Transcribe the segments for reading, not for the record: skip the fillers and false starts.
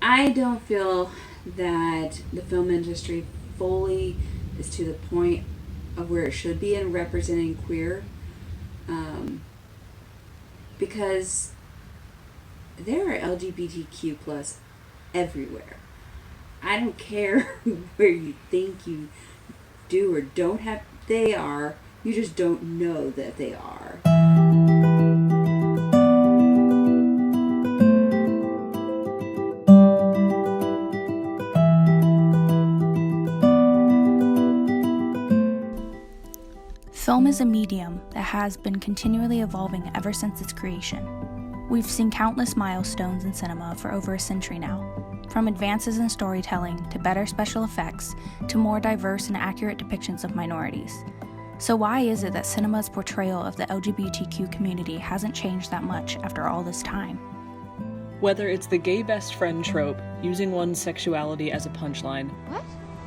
I don't feel that the film industry fully is to the point of where it should be in representing queer, because there are LGBTQ plus everywhere. I don't care where you think you do or don't have, they are. You just don't know that they are. Film is a medium that has been continually evolving ever since its creation. We've seen countless milestones in cinema for over a century now, from advances in storytelling to better special effects to more diverse and accurate depictions of minorities. So why is it that cinema's portrayal of the LGBTQ community hasn't changed that much after all this time? Whether it's the gay best friend trope, using one's sexuality as a punchline, What?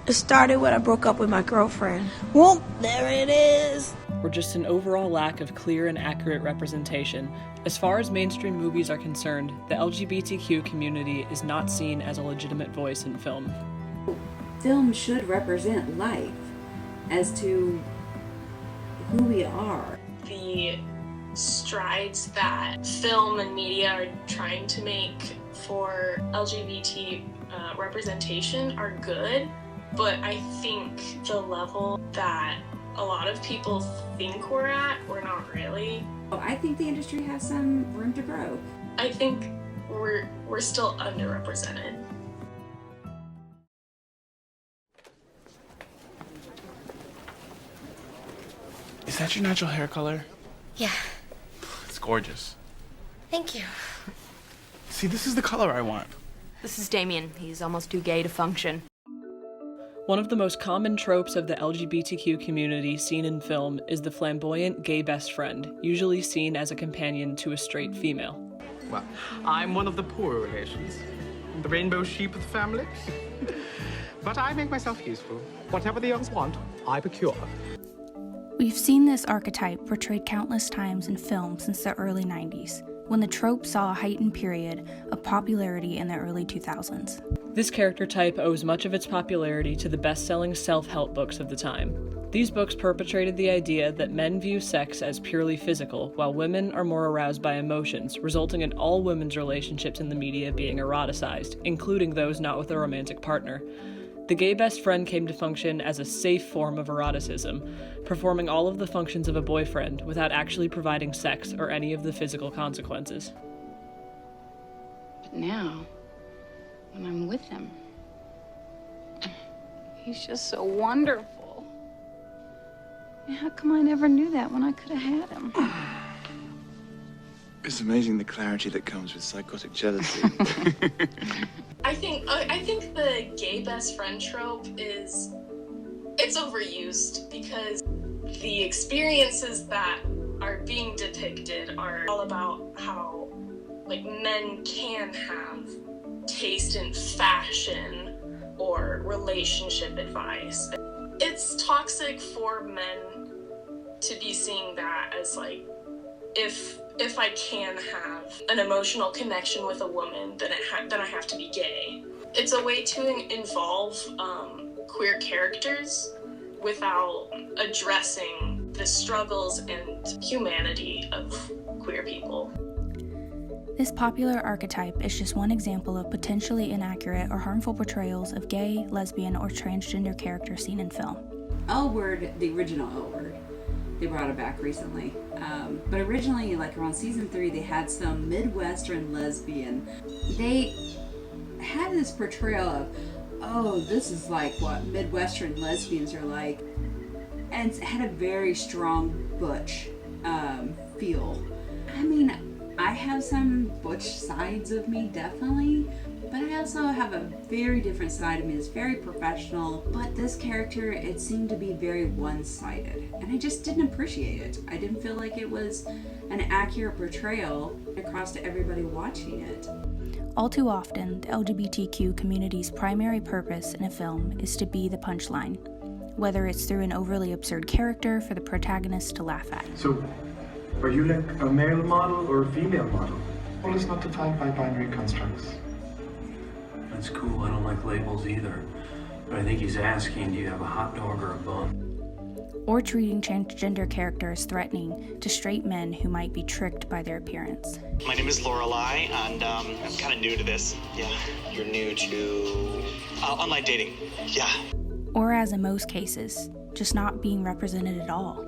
It started when I broke up with my girlfriend. Whoop, there it is. or just an overall lack of clear and accurate representation, as far as mainstream movies are concerned, the LGBTQ community is not seen as a legitimate voice in film. Film should represent life as to who we are. The strides that film and media are trying to make for LGBT representation are good, but I think the level that a lot of people think we're at, we're not really. I think the industry has some room to grow. I think we're still underrepresented. Is that your natural hair color? Yeah, It's gorgeous. thank you. See, this is the color I want. This is Damien. He's almost too gay to function. One of the most common tropes of the LGBTQ community seen in film is the flamboyant gay best friend, usually seen as a companion to a straight female. Well, I'm one of the poorer relations. The rainbow sheep of the family. But I make myself useful. Whatever the youngs want, I procure. We've seen this archetype portrayed countless times in film since the early 90s, when the trope saw a heightened period of popularity in the early 2000s. This character type owes much of its popularity to the best-selling self-help books of the time. These books perpetrated the idea that men view sex as purely physical, while women are more aroused by emotions, resulting in all women's relationships in the media being eroticized, including those not with a romantic partner. The gay best friend came to function as a safe form of eroticism, performing all of the functions of a boyfriend without actually providing sex or any of the physical consequences. But now, when I'm with him, he's just so wonderful. How come I never knew that when I could have had him? It's amazing the clarity that comes with psychotic jealousy. I think the gay best friend trope it's overused because the experiences that are being depicted are all about how men can have taste in fashion or relationship advice. It's toxic for men to be seeing that as if I can have an emotional connection with a woman, then I have to be gay. It's a way to involve queer characters without addressing the struggles and humanity of queer people. This popular archetype is just one example of potentially inaccurate or harmful portrayals of gay, lesbian, or transgender characters seen in film. L Word, the original L Word, they brought it back recently. But originally, around season 3, they had some Midwestern lesbian. They had this portrayal of, oh, this is like what Midwestern lesbians are like. And it had a very strong butch feel. I mean, I have some butch sides of me, definitely. But I also have a very different side of me that's very professional. But this character, it seemed to be very one-sided. And I just didn't appreciate it. I didn't feel like it was an accurate portrayal across to everybody watching it. All too often, the LGBTQ community's primary purpose in a film is to be the punchline, whether it's through an overly absurd character for the protagonist to laugh at. So, are you like a male model or a female model? All is not defined by binary constructs. That's cool. I don't like labels either. But I think he's asking, do you have a hot dog or a bun? Or treating transgender characters threatening to straight men who might be tricked by their appearance. My name is Lorelai, and I'm kind of new to this. Yeah. You're new to online dating. Yeah. Or as in most cases, just not being represented at all.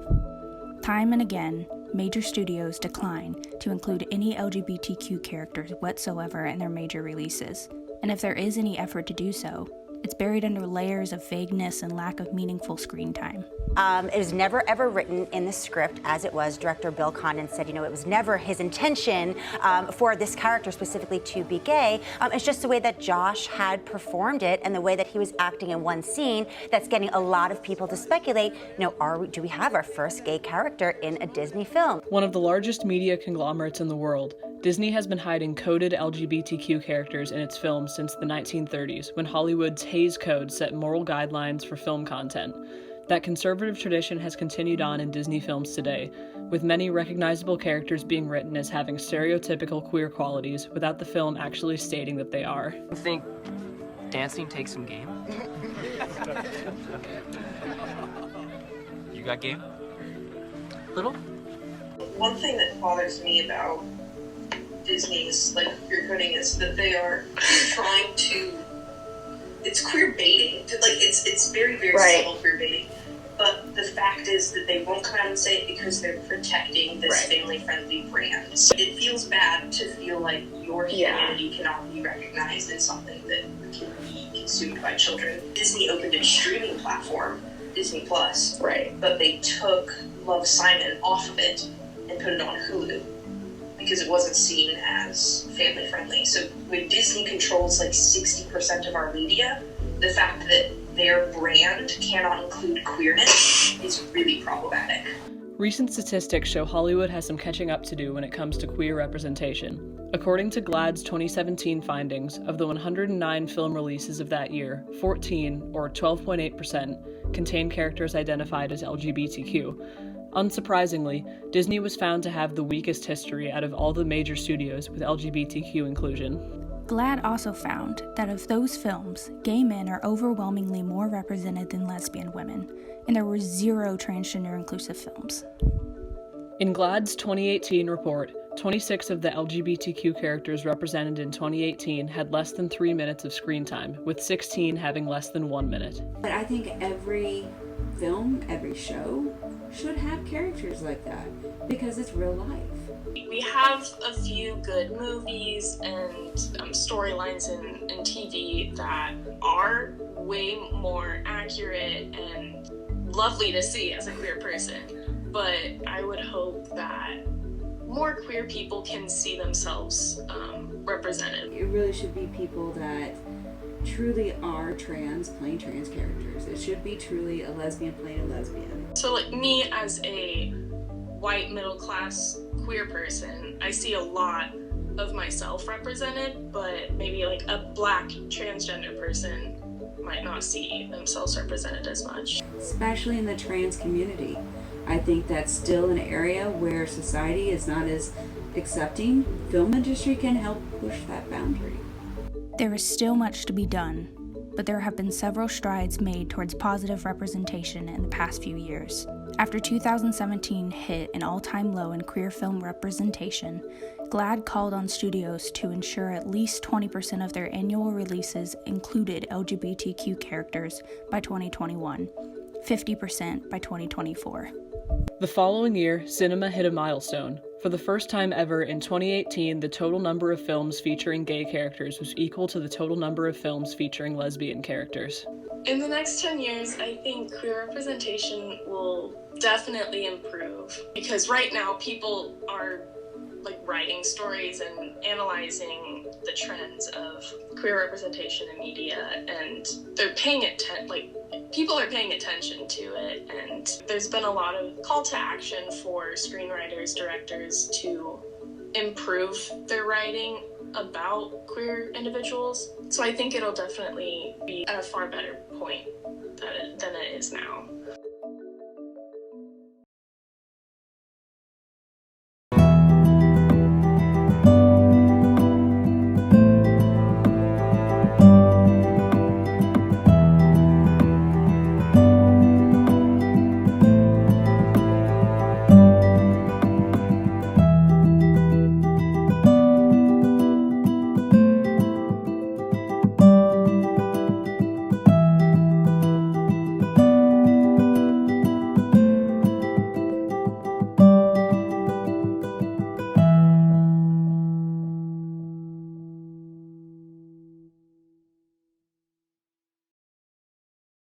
Time and again, major studios decline to include any LGBTQ characters whatsoever in their major releases. And if there is any effort to do so, it's buried under layers of vagueness and lack of meaningful screen time. It was never ever written in the script as it was. Director Bill Condon said, it was never his intention for this character specifically to be gay. It's just the way that Josh had performed it and the way that he was acting in one scene that's getting a lot of people to speculate, do we have our first gay character in a Disney film? One of the largest media conglomerates in the world, Disney has been hiding coded LGBTQ characters in its films since the 1930s, when Hollywood's Hays Code set moral guidelines for film content. That conservative tradition has continued on in Disney films today, with many recognizable characters being written as having stereotypical queer qualities without the film actually stating that they are. I think dancing takes some game. You got game? Little? One thing that bothers me about Disney's queer coding is that they are trying to, it's queer baiting, it's very, very subtle queer baiting, but the fact is that they won't come out and say it because they're protecting this family-friendly brand. So it feels bad to feel like your humanity cannot be recognized in something that can be consumed by children. Disney opened its streaming platform, Disney Plus, but they took Love, Simon off of it and put it on Hulu, because it wasn't seen as family friendly. So when Disney controls 60% of our media, the fact that their brand cannot include queerness is really problematic. Recent statistics show Hollywood has some catching up to do when it comes to queer representation. According to GLAAD's 2017 findings, of the 109 film releases of that year, 14, or 12.8%, contain characters identified as LGBTQ. Unsurprisingly, Disney was found to have the weakest history out of all the major studios with LGBTQ inclusion. GLAAD also found that of those films, gay men are overwhelmingly more represented than lesbian women, and there were 0 transgender inclusive films. In GLAAD's 2018 report, 26 of the LGBTQ characters represented in 2018 had less than 3 minutes of screen time, with 16 having less than 1 minute. But I think every film, every show should have characters like that, because it's real life. We have a few good movies and storylines in TV that are way more accurate and lovely to see as a queer person, but I would hope that more queer people can see themselves represented. It really should be people that truly are trans playing trans characters. It should be truly a lesbian playing a lesbian. So me as a white middle class queer person, I see a lot of myself represented, but maybe a black transgender person might not see themselves represented as much. Especially in the trans community. I think that's still an area where society is not as accepting. Film industry can help push that boundary. There is still much to be done, but there have been several strides made towards positive representation in the past few years. After 2017 hit an all-time low in queer film representation, GLAAD called on studios to ensure at least 20% of their annual releases included LGBTQ characters by 2021, 50% by 2024. The following year, cinema hit a milestone. For the first time ever, in 2018, the total number of films featuring gay characters was equal to the total number of films featuring lesbian characters. In the next 10 years, I think queer representation will definitely improve, because right now people are writing stories and analyzing the trends of queer representation in media, and they're paying people are paying attention to it, and there's been a lot of call to action for screenwriters, directors to improve their writing about queer individuals. So I think it'll definitely be at a far better point than it is now.